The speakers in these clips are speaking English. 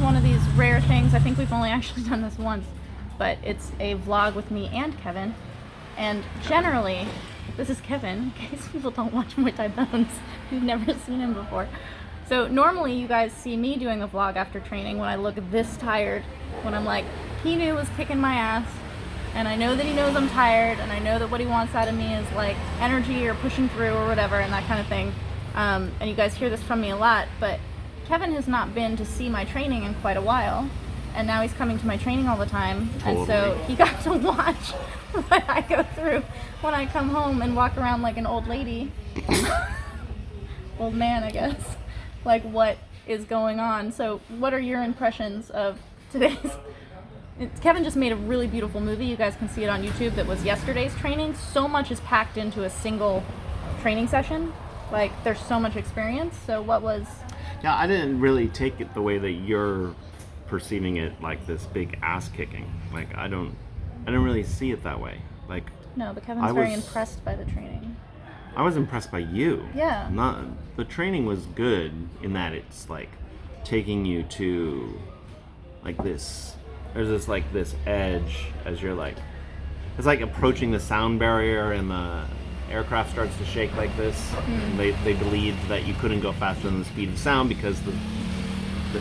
one of these rare things. I think we've only actually done this once, but it's a vlog with me and Kevin. And generally, this is Kevin, in case people don't watch Muay Thai Bones. You've never seen him before. So normally you guys see me doing a vlog after training when I look this tired, when I'm like, Pinu was kicking my ass, and I know that he knows I'm tired, and I know that what he wants out of me is like energy or pushing through or whatever, and that kind of thing. And you guys hear this from me a lot, but Kevin has not been to see my training in quite a while, and now he's coming to my training all the time. Totally. And so he got to watch what I go through when I come home and walk around like an old lady. Old man, I guess. Like, what is going on. So what are your impressions of today's... Kevin just made a really beautiful movie. You guys can see it on YouTube. That was yesterday's training. So much is packed into a single training session. Like, there's so much experience. So what was... Yeah, I didn't really take it the way that you're perceiving it, like this big ass kicking. Like, I didn't really see it that way. Like, no, but Kevin's very impressed by the training. I was impressed by you. Yeah. The training was good in that it's like taking you to like this. There's this edge as you're like, it's like approaching the sound barrier and the aircraft starts to shake like this. And they believed that you couldn't go faster than the speed of sound because the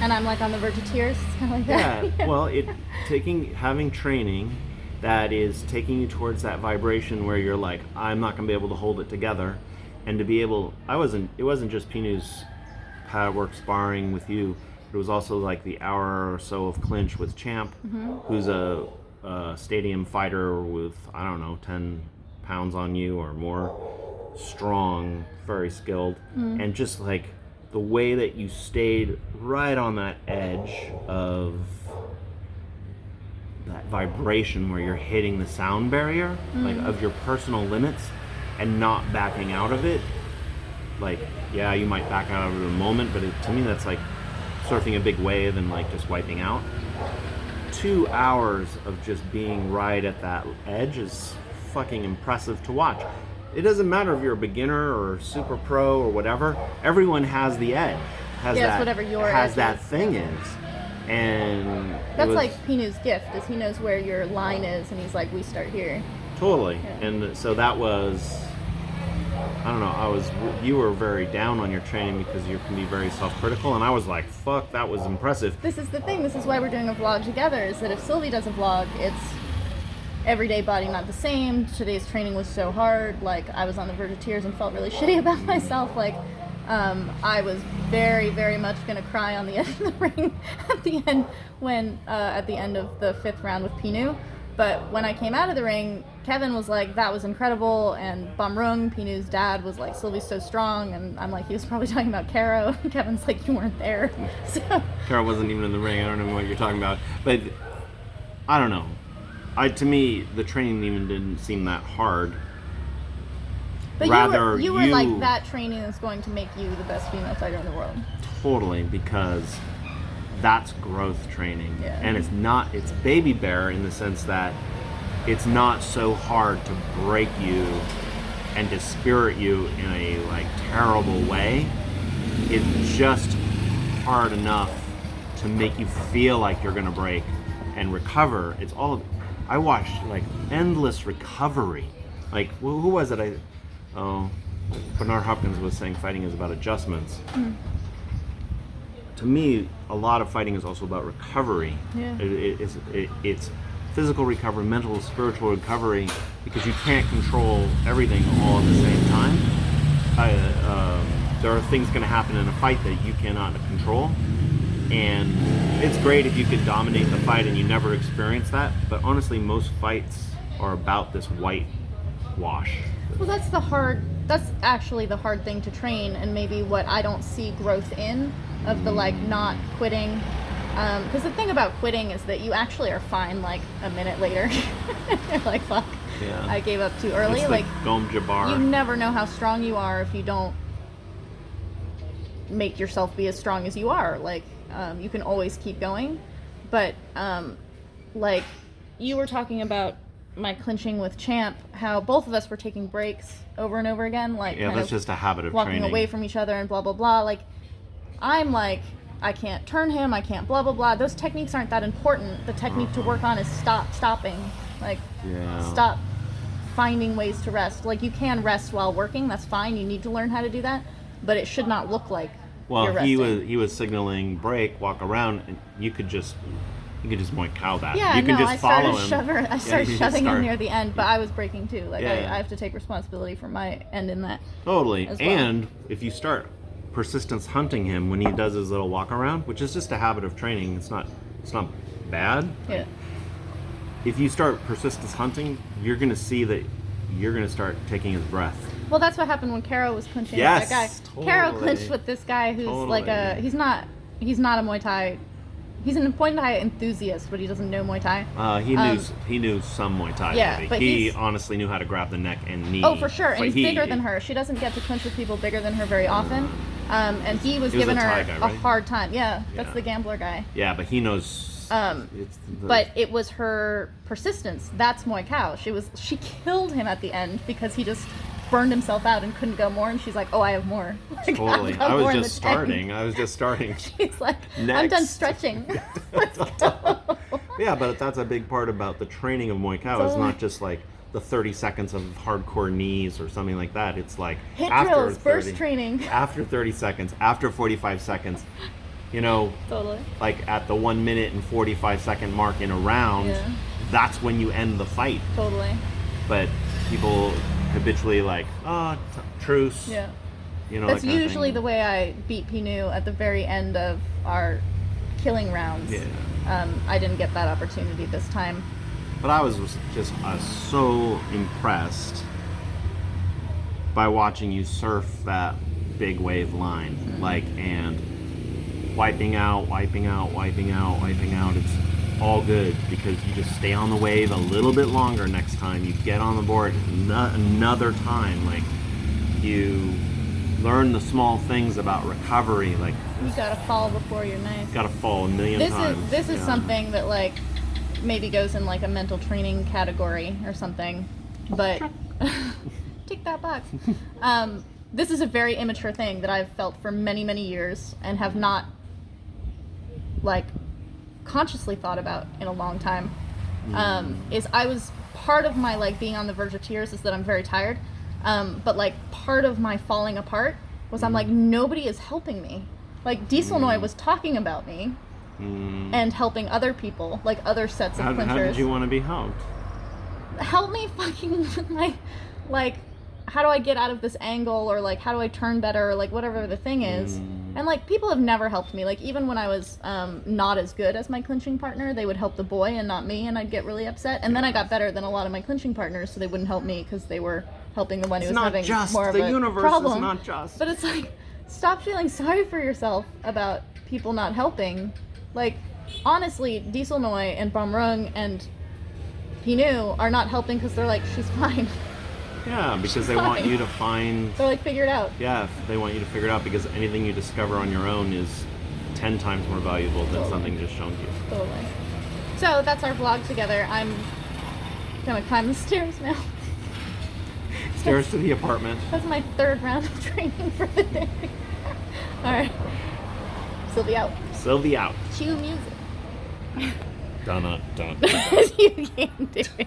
and I'm like on the verge of tears. It's kind of like that. Yeah. Well, having training that is taking you towards that vibration where you're like, I'm not gonna be able to hold it together, and to be able, it wasn't just Pinu's pad work sparring with you. It was also like the hour or so of clinch with Champ, who's a stadium fighter with, I don't know, 10 pounds on you or more, strong, very skilled, and just like the way that you stayed right on that edge of that vibration where you're hitting the sound barrier, like of your personal limits, and not backing out of it. Like, yeah, you might back out of it in a moment, but to me that's like surfing a big wave and like just wiping out. 2 hours of just being right at that edge is fucking impressive to watch. It doesn't matter if you're a beginner or super pro or whatever. Everyone has the edge. Whatever your edge that is. thing is. And that's like Pinu's gift, is he knows where your line is, and he's like, we start here. Totally. Yeah. And so that was, I don't know, you were very down on your training because you can be very self-critical, and I was like, fuck, that was impressive. This is the thing, this is why we're doing a vlog together, is that if Sylvie does a vlog, it's everyday body not the same. Today's training was so hard, like I was on the verge of tears and felt really shitty about myself. Like, I was very, very much gonna cry on the end of the ring at the end of the 5th round with Pinu. But when I came out of the ring, Kevin was like, that was incredible, and Bamrung, Pinu's dad, was like, Sylvie's so strong, and I'm like, he was probably talking about Caro. Kevin's like, you weren't there. So Caro wasn't even in the ring. I don't know what you're talking about, but I don't know. To me, the training even didn't seem that hard. But you were like, that training is going to make you the best female fighter in the world. Totally, because that's growth training. Yeah. And it's baby bear in the sense that it's not so hard to break you and to spirit you in a like terrible way. It's just hard enough to make you feel like you're gonna break and recover. I watched like endless recovery. Like, who was it? Bernard Hopkins was saying fighting is about adjustments. To me, a lot of fighting is also about recovery. Yeah. It's physical recovery, mental, spiritual recovery, because you can't control everything all at the same time. There are things going to happen in a fight that you cannot control, and it's great if you can dominate the fight and you never experience that, but honestly most fights are about this white wash. Well, that's actually the hard thing to train, and maybe what I don't see growth in, of the like not quitting. Because the thing about quitting is that you actually are fine like a minute later. You're like, fuck, Yeah. I gave up too early. It's like Gom Jabbar. You never know how strong you are if you don't make yourself be as strong as you are. Like, you can always keep going. But like you were talking about my clinching with Champ, how both of us were taking breaks over and over again, like yeah, that's just a habit of walking training. away from each other and blah blah blah. Like, I'm like I can't turn him, I can't blah blah blah. Those techniques aren't that important. The technique to work on is stopping. Like stop finding ways to rest. Like you can rest while working, that's fine. You need to learn how to do that, but it should not look like you're resting. he was signaling break, walk around, and you could just Muay Cow that. Yeah, you can just follow him. I started shoving him near the end, but I was breaking too. Like I have to take responsibility for my end in that. Totally. Well. And if you start persistence hunting him when he does his little walk around, which is just a habit of training, it's not bad. Yeah. If you start persistence hunting, you're going to see that you're going to start taking his breath. Well, that's what happened when Caro was clinching Yes, with that guy. totally. Caro clinched with this guy who's like he's not a Muay Thai. He's a Muay Thai enthusiast, but he doesn't know Muay Thai. He knew some Muay Thai. Yeah, maybe. but he honestly knew how to grab the neck and knee. Oh, for sure, and he's bigger than her. She doesn't get to clinch with people bigger than her very often. And he was giving her a hard time. Yeah, that's the gambler guy. Yeah, but he knows. But it was her persistence. That's Muay Cow. She killed him at the end because he just burned himself out and couldn't go more. And she's like, "Oh, I have more." Like, totally. I was just starting. She's like, Next. "I'm done stretching. Let's go." Yeah, but that's a big part about the training of Muay Cow. It's not just like the 30 seconds of hardcore knees or something like that. It's like hit after drills, 30, burst training. After 30 seconds, after 45 seconds, you know, totally. Like at the 1 minute and 45 second mark in a round, that's when you end the fight. Totally. But people habitually like, truce. Yeah. You know, that's that kind usually of thing. the way I beat Pinu at the very end of our killing rounds. Yeah. I didn't get that opportunity this time. But I was just so impressed by watching you surf that big wave line, and wiping out. It's all good because you just stay on the wave a little bit longer next time. You get on the board another time. Like you learn the small things about recovery. Like you gotta fall before you're nice. You gotta fall a million times. This is something that like maybe goes in like a mental training category or something, but tick that box. This is a very immature thing that I've felt for many years and have not like consciously thought about in a long time. Is I was part of my like being on the verge of tears is that I'm very tired, but like part of my falling apart was I'm like, nobody is helping me. Like Diesel Noi was talking about me and helping other people, like other sets of clinchers. How did you want to be helped? Help me fucking with my, like, how do I get out of this angle, or like how do I turn better, or like whatever the thing is. And like people have never helped me. Like even when I was not as good as my clinching partner, they would help the boy and not me, and I'd get really upset. And then I got better than a lot of my clinching partners, so they wouldn't help me because they were helping the one who was having more of a problem. The universe is not just. But it's like, stop feeling sorry for yourself about people not helping. Like honestly, Diesel Noi and Bamrung and Pinu are not helping because they're like, she's fine. Yeah, because they want you to find... They're like, figure it out. Yeah, they want you to figure it out because anything you discover on your own is 10 times more valuable than something just shown to you. Totally. So that's our vlog together. I'm gonna climb the stairs now. Stairs to the apartment. That's my third round of training for the day. Alright. Sylvie out. Sylvie out. Cue music. Dun. You can't do it.